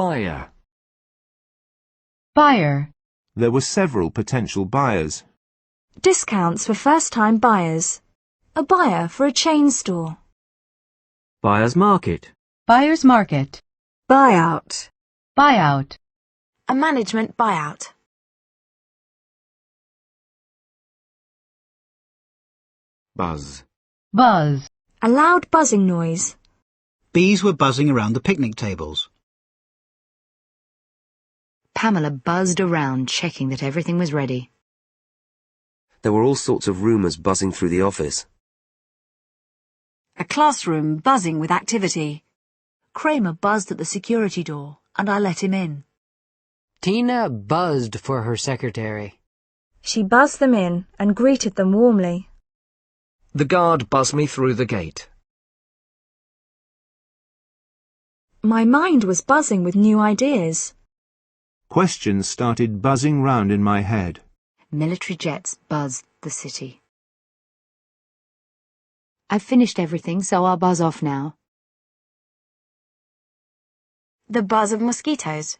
Buyer. Buyer. There were several potential buyers. Discounts for first-time buyers. A buyer for a chain store. Buyer's market. Buyer's market. Buyout. Buyout. A management buyout. Buzz. Buzz. A loud buzzing noise. Bees were buzzing around the picnic tables. Pamela buzzed around, checking that everything was ready. There were all sorts of rumours buzzing through the office. A classroom buzzing with activity. Kramer buzzed at the security door, and I let him in. Tina buzzed for her secretary. She buzzed them in and greeted them warmly. The guard buzzed me through the gate. My mind was buzzing with new ideas. Questions started buzzing round in my head. Military jets buzzed the city. I've finished everything, so I'll buzz off now. The buzz of mosquitoes.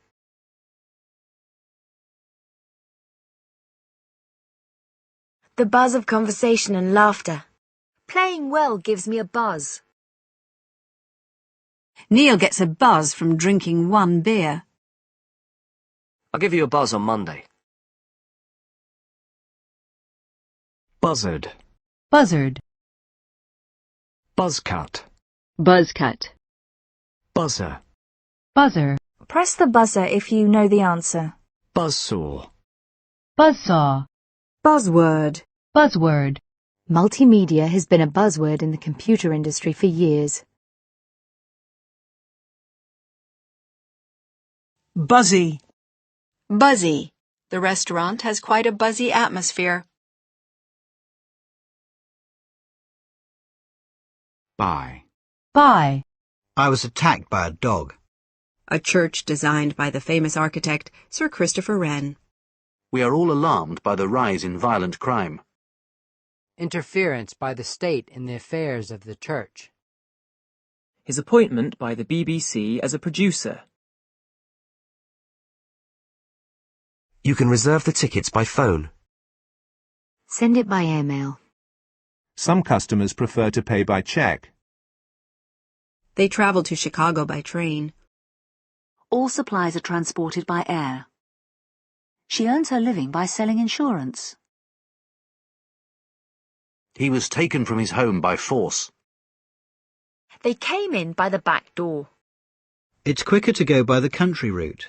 The buzz of conversation and laughter. Playing well gives me a buzz. Neil gets a buzz from drinking one beer. I'll give you a buzz on Monday. Buzzard. Buzzard. Buzzcut. Buzzcut. Buzzer. Buzzer. Press the buzzer if you know the answer. Buzzsaw. Buzzsaw. Buzzword. Buzzword. Multimedia has been a buzzword in the computer industry for years. Buzzy. Buzzy. The restaurant has quite a buzzy atmosphere. Buy. Buy. I was attacked by a dog. A church designed by the famous architect Sir Christopher Wren. We are all alarmed by the rise in violent crime. Interference by the state in the affairs of the church. His appointment by the BBC as a producer. You can reserve the tickets by phone. Send it by airmail. Some customers prefer to pay by cheque. They travel to Chicago by train. All supplies are transported by air. She earns her living by selling insurance. He was taken from his home by force. They came in by the back door. It's quicker to go by the country route.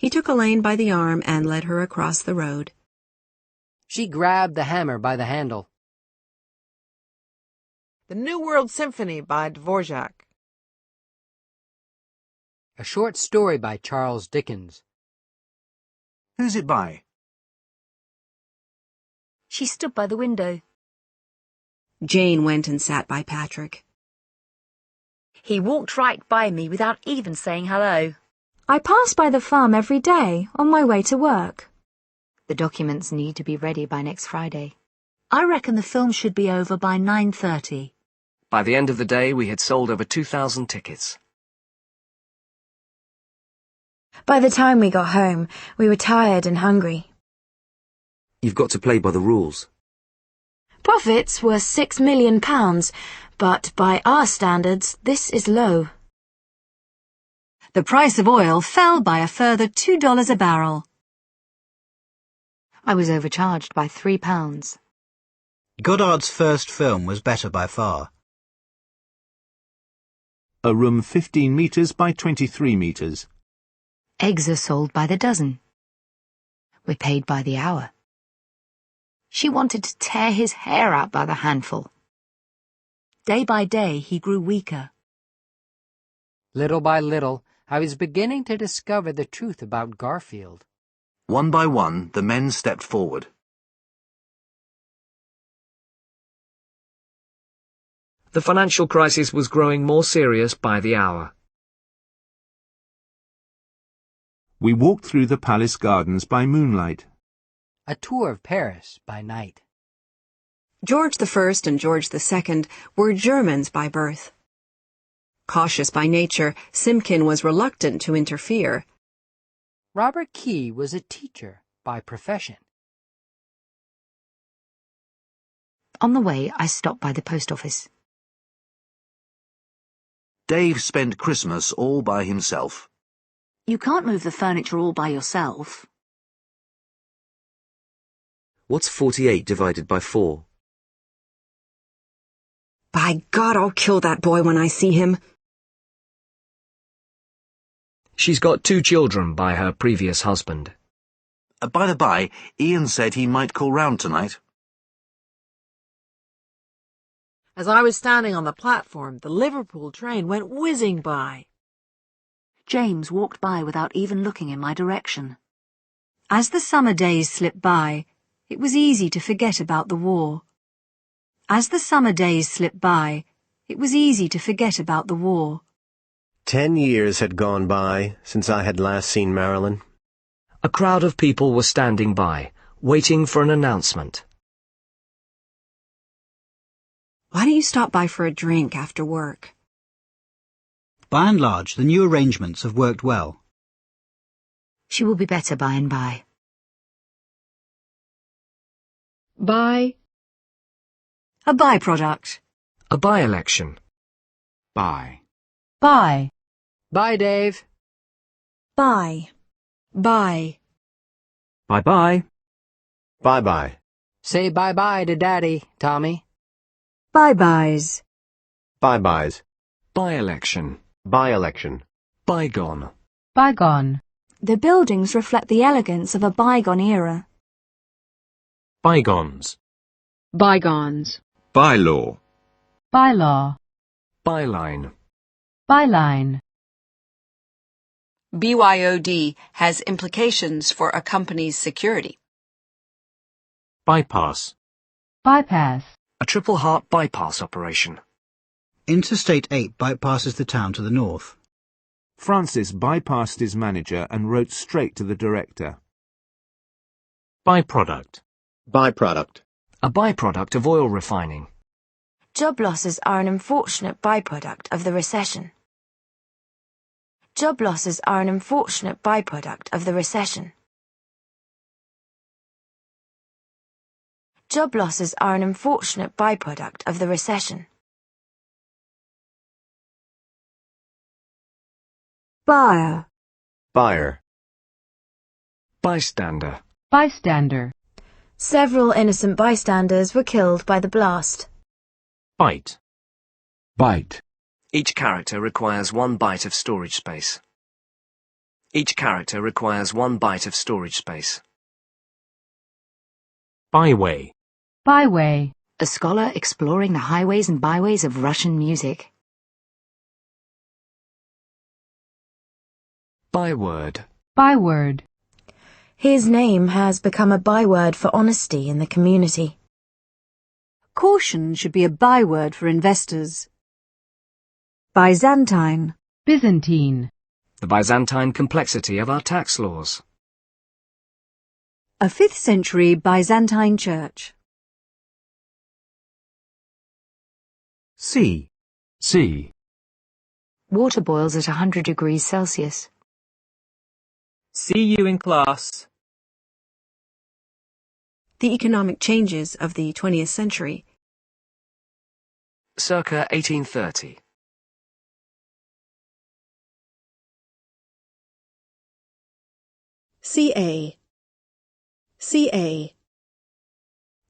He took Elaine by the arm and led her across the road. She grabbed the hammer by the handle. The New World Symphony by Dvorak. A short story by Charles Dickens. Who's it by? She stood by the window. Jane went and sat by Patrick. He walked right by me without even saying hello. I pass by the farm every day on my way to work. The documents need to be ready by next Friday. I reckon the film should be over by 9:30. By the end of the day, we had sold over 2,000 tickets. By the time we got home, we were tired and hungry. You've got to play by the rules. Profits were £6 million, but by our standards, this is low. The price of oil fell by a further $2 a barrel. I was overcharged by £3. Goddard's first film was better by far. A room 15 metres by 23 metres. Eggs are sold by the dozen. We're paid by the hour. She wanted to tear his hair out by the handful. Day by day, he grew weaker. Little by little, I was beginning to discover the truth about Garfield. One by one, the men stepped forward. The financial crisis was growing more serious by the hour. We walked through the palace gardens by moonlight. A tour of Paris by night. George I and George II were Germans by birth. Cautious by nature, Simpkin was reluctant to interfere. Robert Key was a teacher by profession. On the way, I stopped by the post office. Dave spent Christmas all by himself. You can't move the furniture all by yourself. What's 48 divided by 4? By God, I'll kill that boy when I see him. She's got 2 children by her previous husband. By the by, Ian said he might call round tonight. As I was standing on the platform, the Liverpool train went whizzing by. James walked by without even looking in my direction. As the summer days slipped by, it was easy to forget about the war. As the summer days slipped by, it was easy to forget about the war. 10 years had gone by since I had last seen Marilyn. A crowd of people were standing by, waiting for an announcement. Why don't you stop by for a drink after work? By and large, the new arrangements have worked well. She will be better by and by. By. A byproduct. A by-election. By. By. Bye, Dave. By. By. Bye-bye. Bye-bye. Say bye-bye to Daddy, Tommy. Bye-byes. Bye-byes. By-election. By-election. Bygone. Bygone. The buildings reflect the elegance of a bygone era. Bygones. Bygones. By-law. Bylaw. Byline. Byline. BYOD has implications for a company's security. Bypass. Bypass. A triple heart bypass operation. Interstate 8 bypasses the town to the north. Francis bypassed his manager and wrote straight to the director. Byproduct. Byproduct. A byproduct of oil refining. Job losses are an unfortunate byproduct of the recession. Job losses are an unfortunate byproduct of the recession. Job losses are an unfortunate byproduct of the recession. Buyer. Buyer. Bystander. Bystander. Several innocent bystanders were killed by the blast. Byte. Byte. Each character requires 1 byte of storage space. Each character requires 1 byte of storage space. Byway. Byway. A scholar exploring the highways and byways of Russian music. Byword. Byword. His name has become a byword for honesty in the community. Caution should be a byword for investors. Byzantine. Byzantine. The Byzantine complexity of our tax laws. A 5th century Byzantine church. C. C. Water boils at 100 degrees Celsius. See you in class. The economic changes of the 20th century. Circa 1830. CA. CA.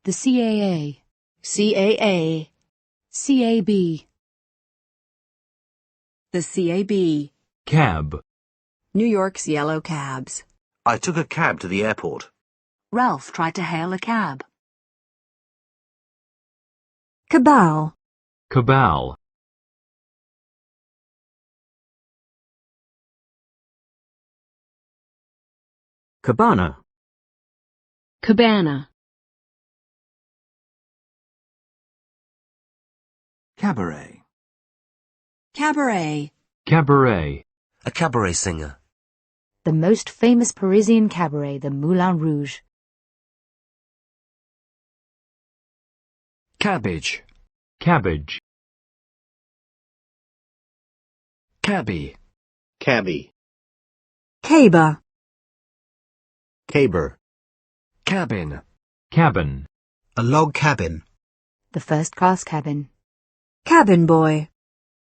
The CAA. CAA. CAB. The CAB. Cab. New York's yellow cabs. I took a cab to the airport. Ralph tried to hail a cab. Cabal. Cabal. Cabana. Cabana. Cabaret. Cabaret. Cabaret. A cabaret singer. The most famous Parisian cabaret, the Moulin Rouge. Cabbage. Cabbage. Cabby. Cabby. Caber. Caber. Cabin. Cabin. A log cabin. The first-class cabin. Cabin boy.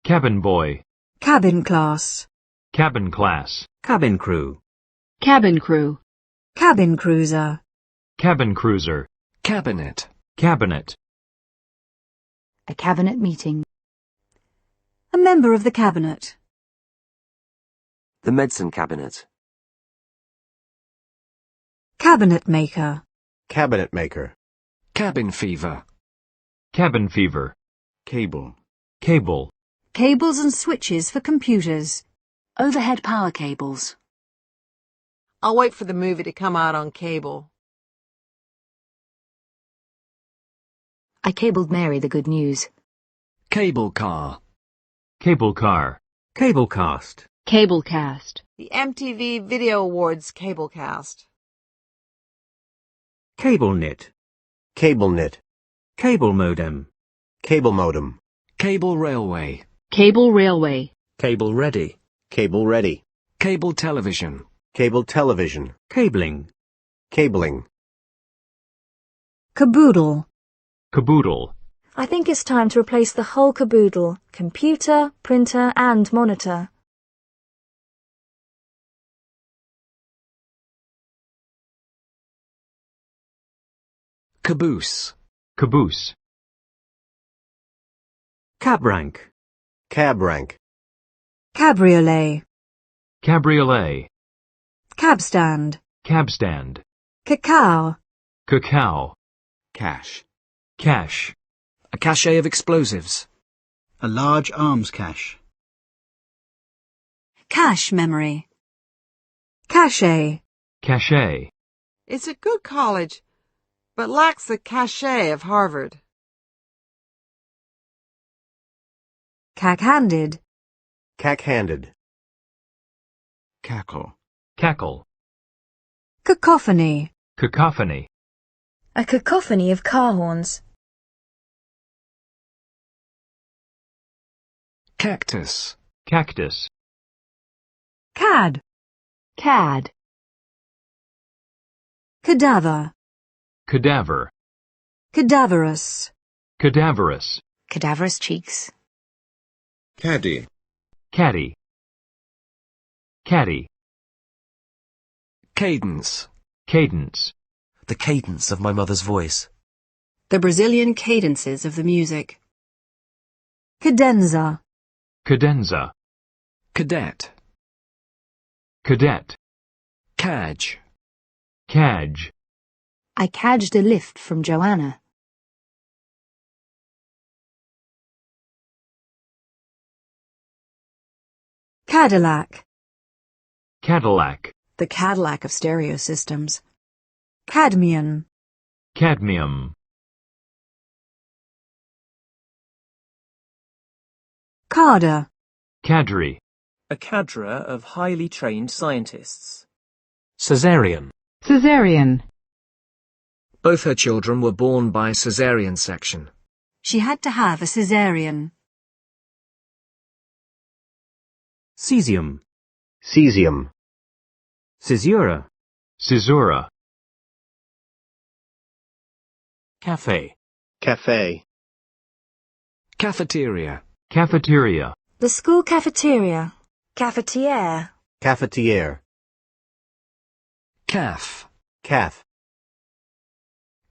Cabin boy. Cabin class. Cabin class. Cabin crew. Cabin crew. Cabin cruiser. Cabin cruiser. Cabinet. Cabinet. A cabinet meeting. A member of the cabinet. The medicine cabinet. Cabinet maker. Cabinet maker. Cabin fever. Cabin fever. Cable. Cable. Cables and switches for computers. Overhead power cables. I'll wait for the movie to come out on cable. I cabled Mary the good news. Cable car. Cable car. Cablecast. Cablecast. The MTV Video Awards cablecast. Cable knit. Cable knit. Cable modem. Cable modem. Cable railway. Cable railway. Cable ready. Cable ready. Cable television. Cable television. Cabling. Cabling. Caboodle. Caboodle. I think it's time to replace the whole caboodle. Computer, printer and monitor. Caboose. Caboose. Cab rank. Cab rank. Cabriolet. Cabriolet. Cab stand. Cab stand. Cacao. Cacao. Cache. Cache. A cache of explosives. A large arms cache. Cache memory. Cache. Cache. It's a good college, but lacks the cachet of Harvard. Cack-handed. Cack-handed. Cackle. Cackle. Cacophony. Cacophony. A cacophony of car horns. Cactus. Cactus. Cad. Cad. Cadaver. Cadaver. Cadaverous. Cadaverous. Cadaverous cheeks. Caddy. Caddy. Caddy. Cadence. Cadence. The cadence of my mother's voice. The Brazilian cadences of the music. Cadenza. Cadenza. Cadet. Cadet. Cadge. Cadge. I cadged a lift from Joanna. Cadillac. Cadillac. The Cadillac of stereo systems. Cadmium. Cadmium. Cadre. Cadre. A cadre of highly trained scientists. Caesarean. Caesarean. Both her children were born by caesarean section. She had to have a caesarean. Cesium. Cesium. Caesura. Caesura. Cafe. Cafe. Cafeteria. Cafeteria. The school cafeteria. Cafetiere. Cafetiere. Caf. Calf.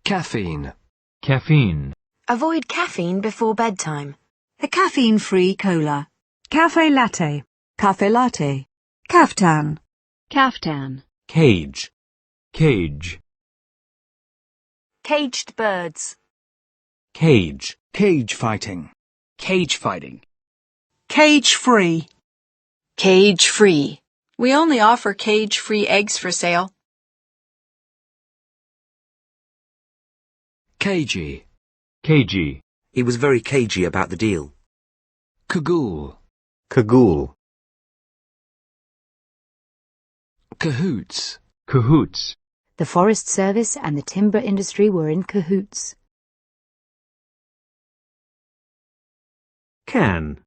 Caffeine. Caffeine. Avoid caffeine before bedtime. A caffeine-free cola. Cafe latte. Cafe latte. Caftan. Caftan. Cage. Cage. Caged birds. Cage. Cage fighting. Cage fighting. Cage free. Cage free. We only offer cage-free eggs for sale. Cagey. Cagey. He was very cagey about the deal. Cagoule. Cagoule. Cahoots. Cahoots. The Forest Service and the timber industry were in cahoots. Can.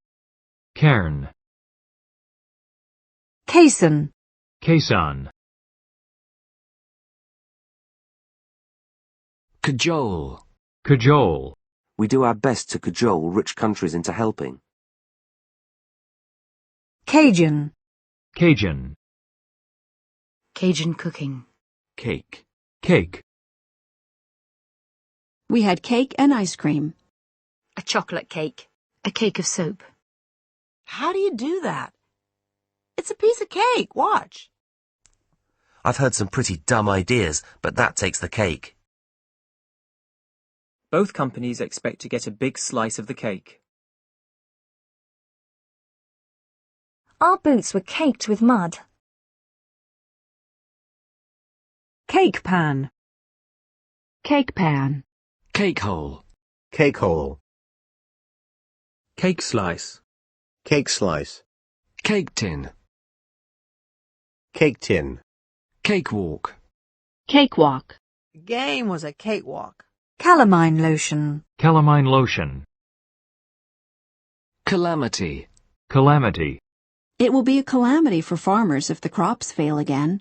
Cairn. Caisson. Caisson. Cajole. Cajole. We do our best to cajole rich countries into helping. Cajun. Cajun. Cajun cooking. Cake. Cake. We had cake and ice cream. A chocolate cake. A cake of soap. How do you do that? It's a piece of cake, watch. I've heard some pretty dumb ideas, but that takes the cake. Both companies expect to get a big slice of the cake. Our boots were caked with mud. Cake pan. Cake pan. Cake hole. Cake hole. Cake slice. Cake slice. Cake tin. Cake tin. Cakewalk. Cakewalk. The game was a cakewalk. Calamine lotion. Calamine lotion. Calamity. Calamity. It will be a calamity for farmers if the crops fail again.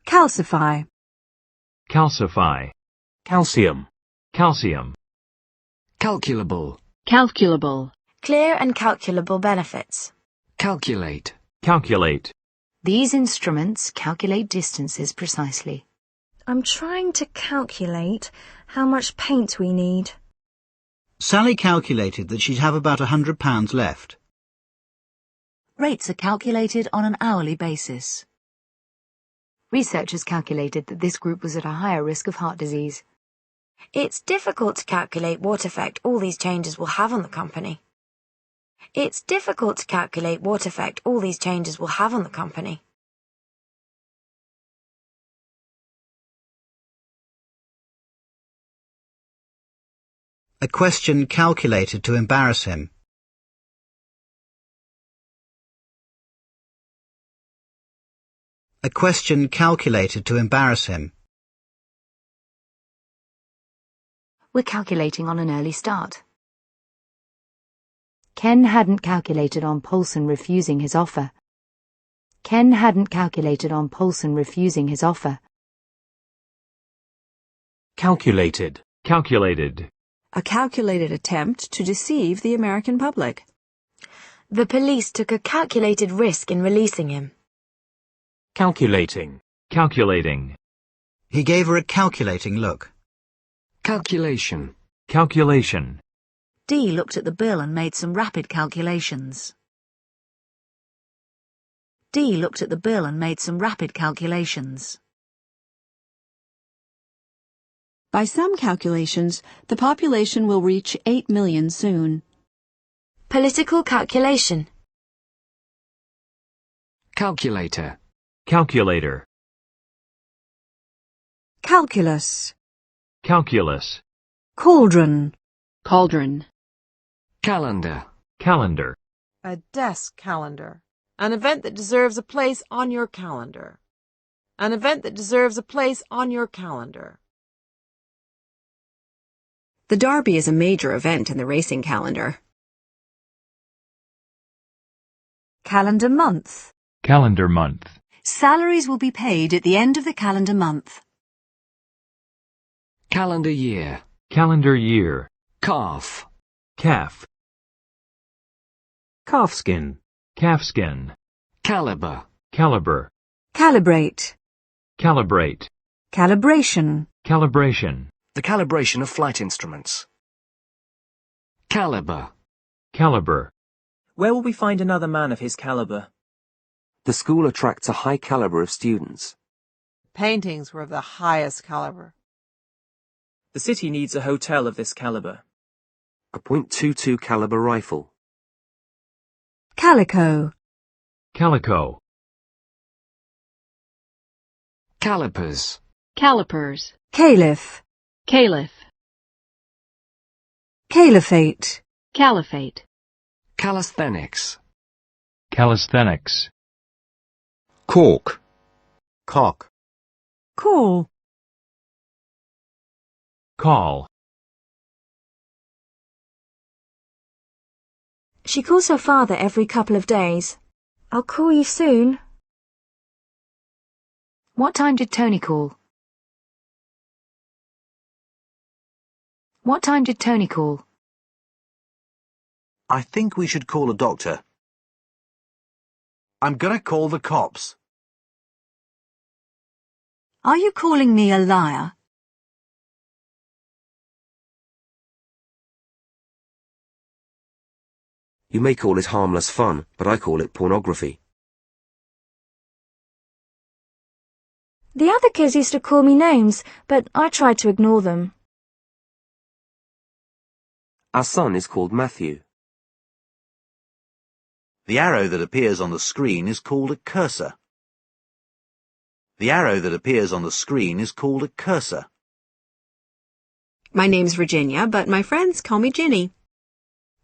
Calcify. Calcify. Calcium. Calcium. Calculable. Calculable. Clear and calculable benefits. Calculate. Calculate. These instruments calculate distances precisely. I'm trying to calculate how much paint we need. Sally calculated that she'd have about £100 left. Rates are calculated on an hourly basis. Researchers calculated that this group was at a higher risk of heart disease. It's difficult to calculate what effect all these changes will have on the company. It's difficult to calculate what effect all these changes will have on the company. A question calculated to embarrass him. A question calculated to embarrass him. We're calculating on an early start. Ken hadn't calculated on Paulson refusing his offer. Ken hadn't calculated on Paulson refusing his offer. Calculated. Calculated. A calculated attempt to deceive the American public. The police took a calculated risk in releasing him. Calculating. Calculating. He gave her a calculating look. Calculation. Calculation. Dee looked at the bill and made some rapid calculations. Dee looked at the bill and made some rapid calculations. By some calculations, the population will reach 8 million soon. Political calculation. Calculator. Calculator. Calculus. Calculus. Cauldron. Cauldron. Calendar. Calendar. A desk calendar. An event that deserves a place on your calendar. An event that deserves a place on your calendar. The Derby is a major event in the racing calendar. Calendar month. Calendar month. Salaries will be paid at the end of the calendar month. Calendar year. Calendar year. Calf. Calf. Calfskin. Calfskin. Caliber. Caliber. Calibrate. Calibrate. Calibration. Calibration. The calibration of flight instruments. Caliber. Caliber. Where will we find another man of his caliber? The school attracts a high caliber of students. Paintings were of the highest caliber. The city needs a hotel of this caliber. A .22 caliber rifle. Calico. Calico. Calipers. Calipers. Caliph. Caliph. Caliphate. Caliphate. Calisthenics. Calisthenics. Cork. Cock. Call. Call. She calls her father every couple of days. I'll call you soon. What time did Tony call? What time did Tony call? I think we should call a doctor. I'm gonna call the cops. Are you calling me a liar? You may call it harmless fun, but I call it pornography. The other kids used to call me names, but I tried to ignore them. Our son is called Matthew. The arrow that appears on the screen is called a cursor. The arrow that appears on the screen is called a cursor. My name's Virginia, but my friends call me Ginny.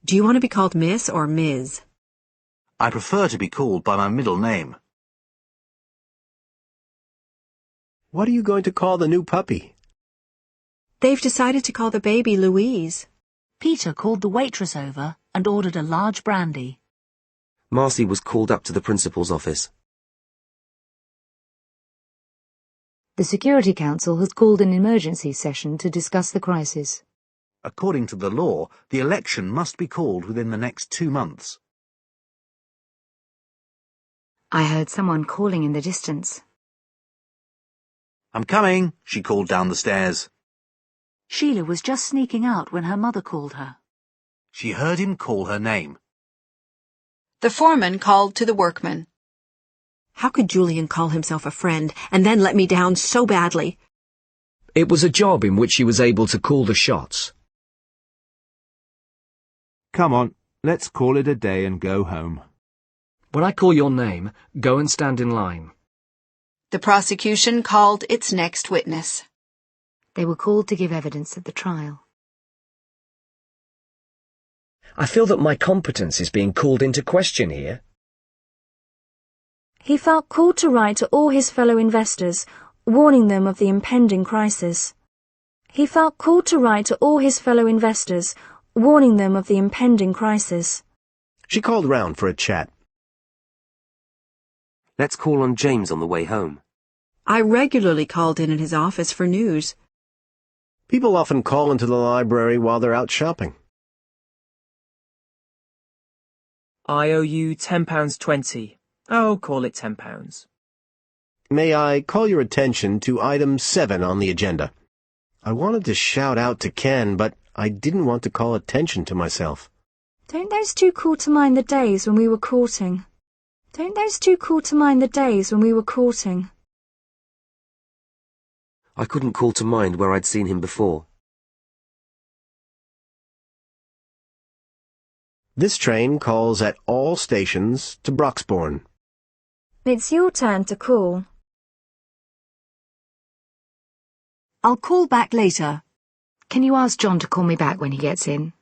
Do you want to be called Miss or Ms? I prefer to be called by my middle name. What are you going to call the new puppy? They've decided to call the baby Louise. Peter called the waitress over and ordered a large brandy. Marcy was called up to the principal's office. The Security Council has called an emergency session to discuss the crisis. According to the law, the election must be called within the next 2 months. I heard someone calling in the distance. I'm coming, she called down the stairs. Sheila was just sneaking out when her mother called her. She heard him call her name. The foreman called to the workmen. How could Julian call himself a friend and then let me down so badly? It was a job in which he was able to call the shots. Come on, let's call it a day and go home. When I call your name, go and stand in line. The prosecution called its next witness. They were called to give evidence at the trial. I feel that my competence is being called into question here. He felt called to write to all his fellow investors, warning them of the impending crisis. He felt called to write to all his fellow investors, warning them of the impending crisis. She called round for a chat. Let's call on James on the way home. I regularly called in at his office for news. People often call into the library while they're out shopping. I owe you £10.20. Oh, call it £10. May I call your attention to item 7 on the agenda? I wanted to shout out to Ken, but I didn't want to call attention to myself. Don't those two call to mind the days when we were courting? Don't those two call to mind the days when we were courting? I couldn't call to mind where I'd seen him before. This train calls at all stations to Broxbourne. It's your turn to call. I'll call back later. Can you ask John to call me back when he gets in?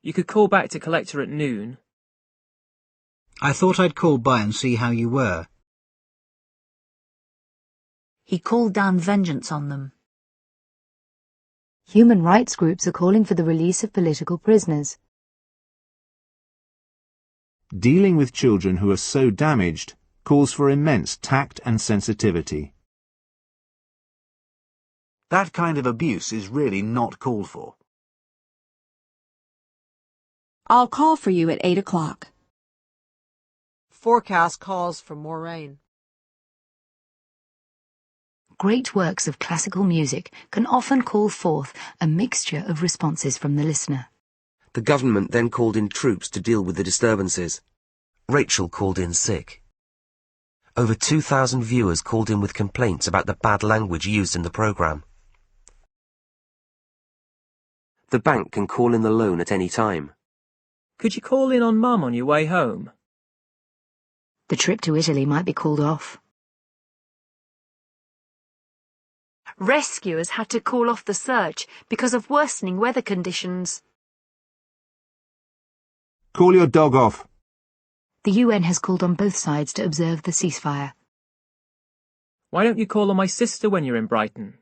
You could call back to collect her at noon. I thought I'd call by and see how you were. He called down vengeance on them. Human rights groups are calling for the release of political prisoners. Dealing with children who are so damaged calls for immense tact and sensitivity. That kind of abuse is really not called for. I'll call for you at 8 o'clock. Forecast calls for more rain. Great works of classical music can often call forth a mixture of responses from the listener. The government then called in troops to deal with the disturbances. Rachel called in sick. Over 2,000 viewers called in with complaints about the bad language used in the programme. The bank can call in the loan at any time. Could you call in on Mum on your way home? The trip to Italy might be called off. Rescuers had to call off the search because of worsening weather conditions. Call your dog off. The UN has called on both sides to observe the ceasefire. Why don't you call on my sister when you're in Brighton?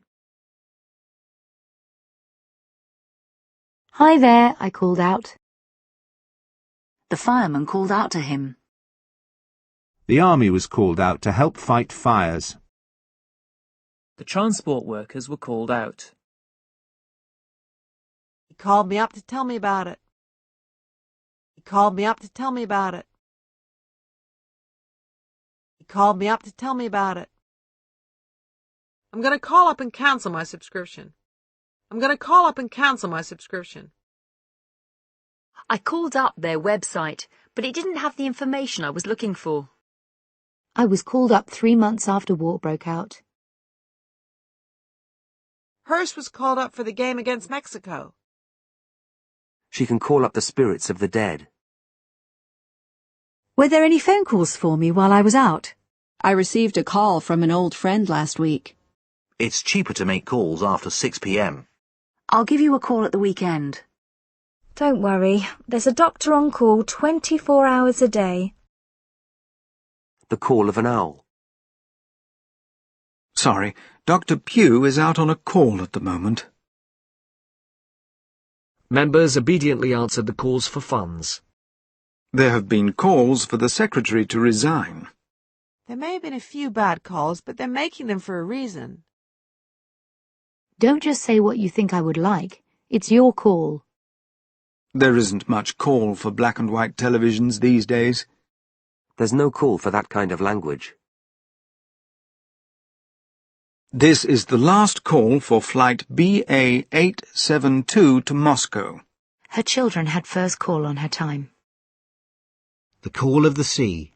Hi there, I called out. The fireman called out to him. The army was called out to help fight fires. The transport workers were called out. He called me up to tell me about it. He called me up to tell me about it. He called me up to tell me about it. I'm going to call up and cancel my subscription. I'm going to call up and cancel my subscription. I called up their website, but it didn't have the information I was looking for. I was called up 3 months after war broke out. Hearst was called up for the game against Mexico. She can call up the spirits of the dead. Were there any phone calls for me while I was out? I received a call from an old friend last week. It's cheaper to make calls after 6 p.m. I'll give you a call at the weekend. Don't worry, there's a doctor on call 24 hours a day. The call of an owl. Sorry, Dr. Pugh is out on a call at the moment. Members obediently answered the calls for funds. There have been calls for the secretary to resign. There may have been a few bad calls, but they're making them for a reason. Don't just say what you think I would like. It's your call. There isn't much call for black and white televisions these days. There's no call for that kind of language. This is the last call for flight BA-872 to Moscow. Her children had first call on her time. The call of the sea.